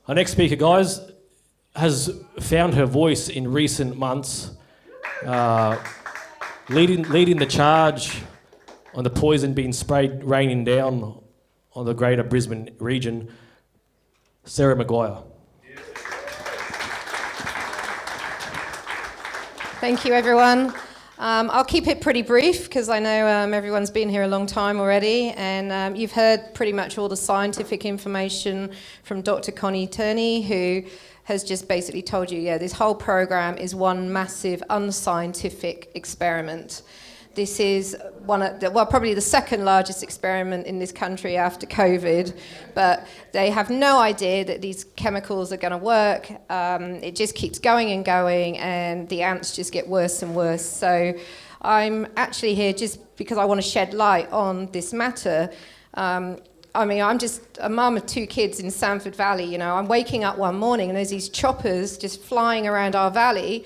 Our next speaker, guys, has found her voice in recent months, leading the charge on the poison being sprayed, raining down on the greater Brisbane region, Sarah Maguire. Thank you, everyone. I'll keep it pretty brief because I know everyone's been here a long time already, and you've heard pretty much all the scientific information from Dr. Connie Turney, who has just basically told you, this whole program is one massive unscientific experiment. This is probably the second largest experiment in this country after COVID, but they have no idea that these chemicals are going to work. It just keeps going and going, and the ants just get worse and worse. So I'm actually here just because I want to shed light on this matter. I'm just a mum of 2 kids in Sanford Valley. I'm waking up one morning and there's these choppers just flying around our valley,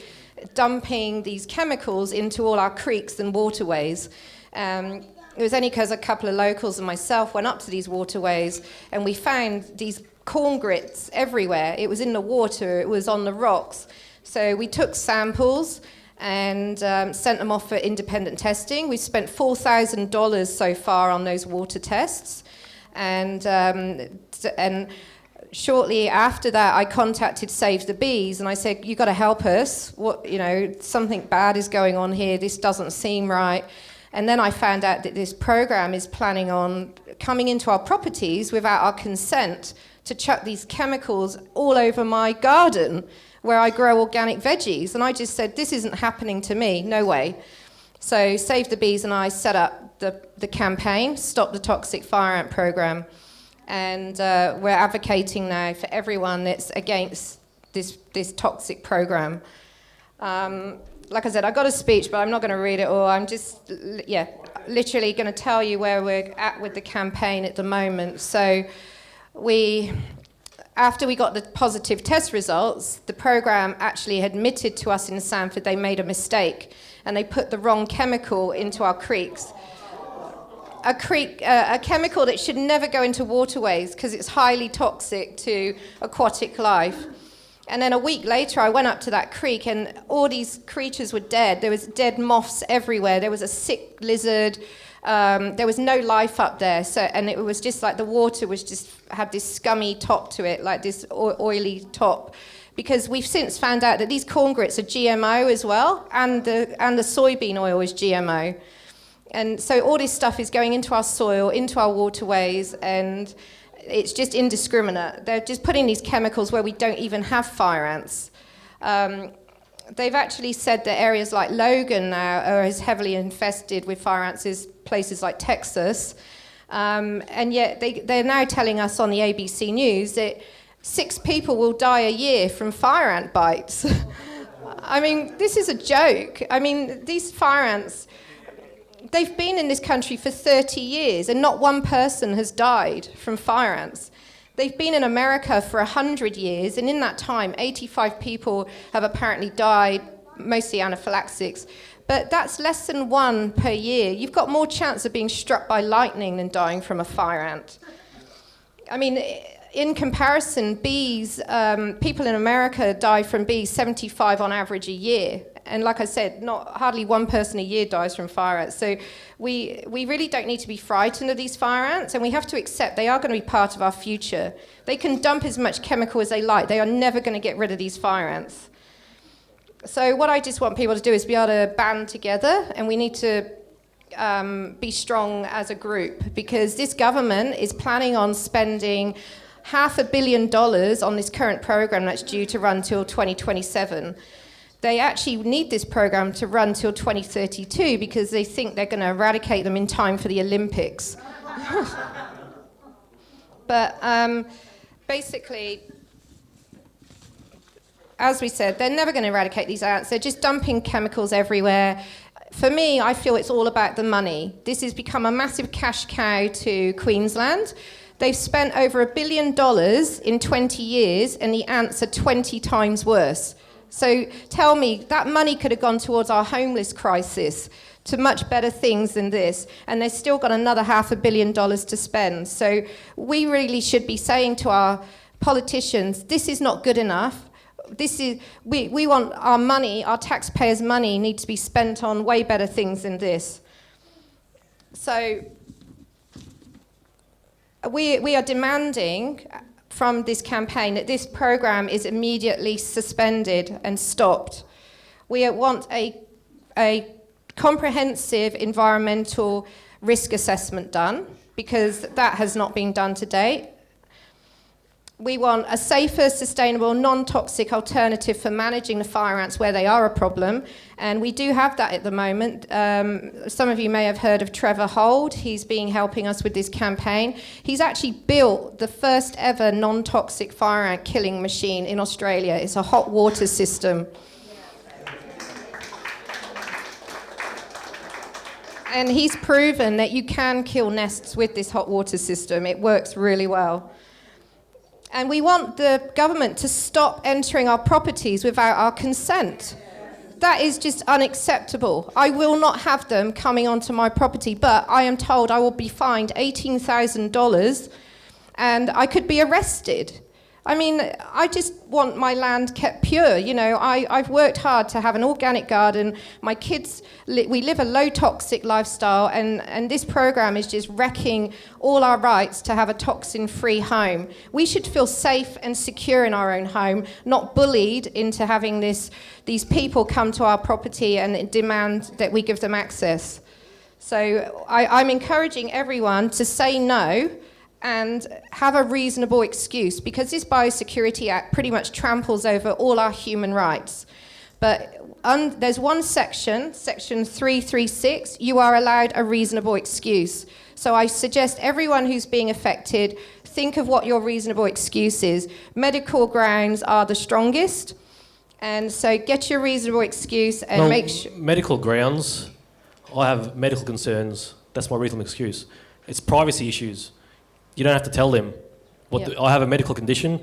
dumping these chemicals into all our creeks and waterways. It was only because a couple of locals and myself went up to these waterways and we found these corn grits everywhere. It was in the water, it was on the rocks. So we took samples and sent them off for independent testing. We spent $4,000 so far on those water tests. And shortly after that, I contacted Save the Bees and I said, "You got to help us. Something bad is going on here. This doesn't seem right." And then I found out that this program is planning on coming into our properties without our consent to chuck these chemicals all over my garden where I grow organic veggies. And I just said, this isn't happening to me. No way. So Save the Bees and I set up the campaign, Stop the Toxic Fire Ant Program. And we're advocating now for everyone that's against this toxic program. Like I said, I got a speech, but I'm not going to read it all. I'm just, literally going to tell you where we're at with the campaign at the moment. So after we got the positive test results, the program actually admitted to us in Sanford they made a mistake and they put the wrong chemical into our creeks. A chemical that should never go into waterways because it's highly toxic to aquatic life. And then a week later, I went up to that creek and all these creatures were dead. There was dead moths everywhere. There was a sick lizard. There was no life up there. And it was just like the water had this scummy top to it, like this oily top. Because we've since found out that these corn grits are GMO as well, and the soybean oil is GMO. And so all this stuff is going into our soil, into our waterways, and it's just indiscriminate. They're just putting these chemicals where we don't even have fire ants. They've actually said that areas like Logan now are as heavily infested with fire ants as places like Texas. And yet they're now telling us on the ABC News that 6 people will die a year from fire ant bites. This is a joke. These fire ants, they've been in this country for 30 years and not one person has died from fire ants. They've been in America for 100 years, and in that time, 85 people have apparently died, mostly anaphylaxis. But that's less than 1 per year. You've got more chance of being struck by lightning than dying from a fire ant. In comparison, bees, people in America die from bees 75 on average a year. And like I said, hardly 1 person a year dies from fire ants. So we really don't need to be frightened of these fire ants, and we have to accept they are going to be part of our future. They can dump as much chemical as they like. They are never going to get rid of these fire ants. So what I just want people to do is be able to band together, and we need to be strong as a group, because this government is planning on spending $500 million on this current program that's due to run till 2027. They actually need this program to run till 2032 because they think they're going to eradicate them in time for the Olympics. But basically, as we said, they're never going to eradicate these ants. They're just dumping chemicals everywhere. For me, I feel it's all about the money. This has become a massive cash cow to Queensland. They've spent over $1 billion in 20 years, and the ants are 20 times worse. So tell me, that money could have gone towards our homeless crisis, to much better things than this, and they've still got another $500 million to spend. So we really should be saying to our politicians, this is not good enough. We want our money, our taxpayers' money, need to be spent on way better things than this. So we are demanding from this campaign that this program is immediately suspended and stopped. We want a comprehensive environmental risk assessment done, because that has not been done to date. We want a safer, sustainable, non-toxic alternative for managing the fire ants where they are a problem, and we do have that at the moment. Some of you may have heard of Trevor Hold. He's been helping us with this campaign. He's actually built the first ever non-toxic fire ant killing machine in Australia. It's a hot water system. And he's proven that you can kill nests with this hot water system. It works really well. And we want the government to stop entering our properties without our consent. That is just unacceptable. I will not have them coming onto my property, but I am told I will be fined $18,000 and I could be arrested. I mean, I just want my land kept pure. You know, I've worked hard to have an organic garden. My kids, we live a low toxic lifestyle, and this program is just wrecking all our rights to have a toxin-free home. We should feel safe and secure in our own home, not bullied into having these people come to our property and demand that we give them access. So I'm encouraging everyone to say no and have a reasonable excuse, because this Biosecurity Act pretty much tramples over all our human rights. But there's one section, section 336, you are allowed a reasonable excuse. So I suggest everyone who's being affected, think of what your reasonable excuse is. Medical grounds are the strongest, and so get your reasonable excuse and make sure... Medical grounds, I have medical concerns, that's my reasonable excuse. It's privacy issues. You don't have to tell them. I have a medical condition.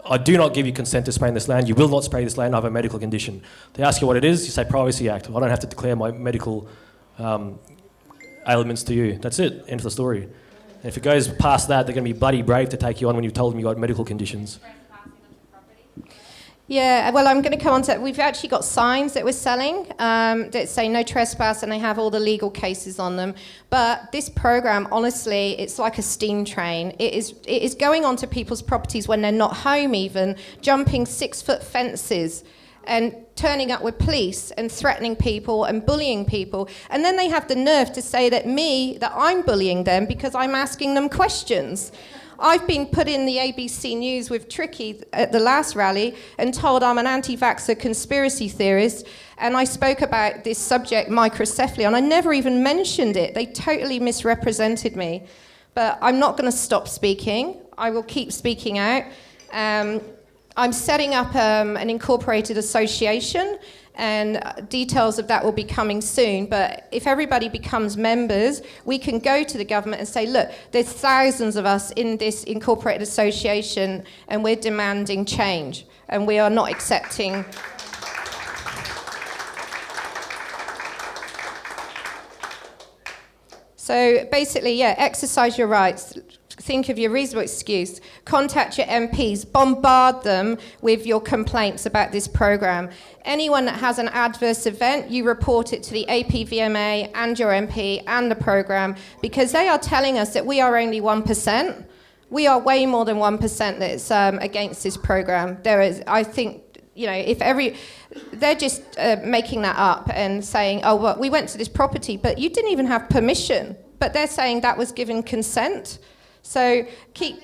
I do not give you consent to spray in this land. You will not spray this land. I have a medical condition. They ask you what it is. You say Privacy Act. I don't have to declare my medical ailments to you. That's it. End of the story. And if it goes past that, they're going to be bloody brave to take you on when you've told them you've got medical conditions. Yeah, well, I'm going to come on to... We've actually got signs that we're selling that say no trespass, and they have all the legal cases on them. But this program, honestly, it's like a steam train. It is going onto people's properties when they're not home even, jumping 6-foot fences and turning up with police and threatening people and bullying people. And then they have the nerve to say that I'm bullying them because I'm asking them questions. I've been put in the ABC News with Tricky at the last rally and told I'm an anti-vaxxer conspiracy theorist, and I spoke about this subject, microcephaly, and I never even mentioned it. They totally misrepresented me. But I'm not going to stop speaking. I will keep speaking out. I'm setting up an incorporated association, and details of that will be coming soon. But if everybody becomes members, we can go to the government and say, look, there's thousands of us in this incorporated association and we're demanding change, and we are not accepting. So basically, exercise your rights. Think of your reasonable excuse. Contact your MPs. Bombard them with your complaints about this program. Anyone that has an adverse event, you report it to the APVMA and your MP and the program, because they are telling us that we are only 1%. We are way more than 1% that's against this program. There is, I think, they're just making that up and saying, oh, well, we went to this property, but you didn't even have permission. But they're saying that was given consent. So keep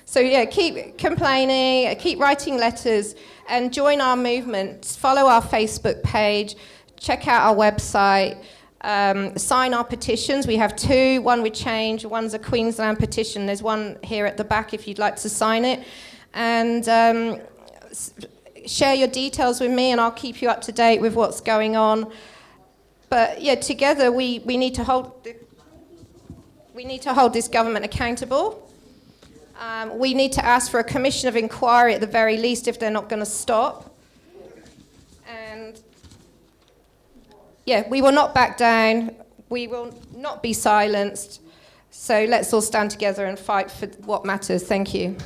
keep complaining, keep writing letters, and join our movement. Follow our Facebook page, check out our website, sign our petitions. We have 2, one with change, one's a Queensland petition. There's one here at the back if you'd like to sign it. And share your details with me, and I'll keep you up to date with what's going on. But together we need to hold this government accountable. We need to ask for a commission of inquiry at the very least if they're not going to stop. And we will not back down. We will not be silenced. So let's all stand together and fight for what matters. Thank you.